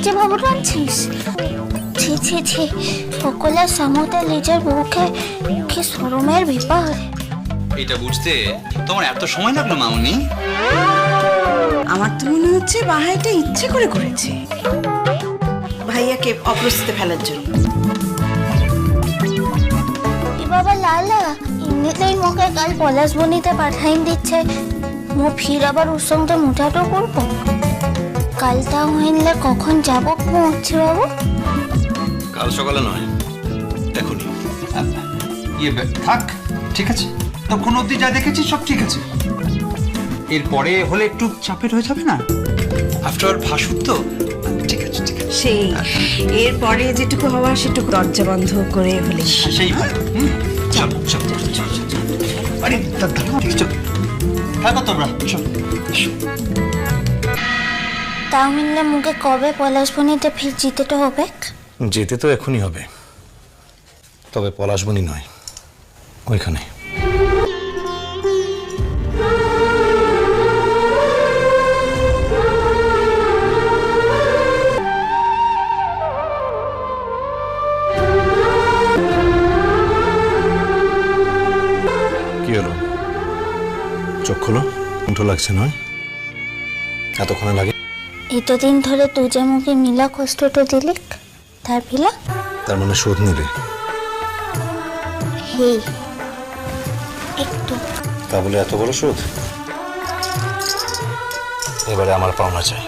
যে বাবু রাঁধছিস? ছি ছি ছি, সকলের সামনে নিজের বউকে কি শরমের ব্যাপার। এটা বুঝতে তোমার এত সময় লাগলো মামুনি? আমার তো মনে হচ্ছে বাহাইটা ইচ্ছে করে করেছে ভাইয়াকে অপ্রস্তুতে ফেলার জন্য। এ বাবা লালা, এমনিতেই মোকে কাল পলাশ বনিতে পাঠাইন দিচ্ছে, মো ফির আবার ওর সঙ্গে মুঠাটো করবো। কালটা হইলে কখন যাবো হচ্ছে বাবু? কাল সকালে নয়, এখনই। থাক, ঠিক আছে, তখন অব্দি যা দেখেছি সব ঠিক আছে। এরপরে হলে একটু চাপের হয়ে যাবে না? আফটার ভাসুর তো। ঠিক আছে ঠিক আছে, সেই এরপরে যেটুকু হওয়া সেটুকু দরজা বন্ধ করে হলে সেই ভালো। চলো চলো চলো চলো। আরে দাদা ঠিক চলো, থাকো তোমরা, চলো। তাহলে মুখে কবে পলাশ বনিতে ফির যেতে হবে? যেতে তো এখনই হবে, তবে পলাশবনি নয়, ওইখানে। কি হলো, চোখ খোলো, কণ্ঠ লাগছে নয়? এতক্ষণে লাগে? এতদিন ধরে তুই যে মুখে নীলা কষ্টটা দিলি, তার ভিলা? তার মানে শোধ নিলে? হে, একটু। তা বলে এত বড় শোধ? এবারে আমার পাওনা চাই।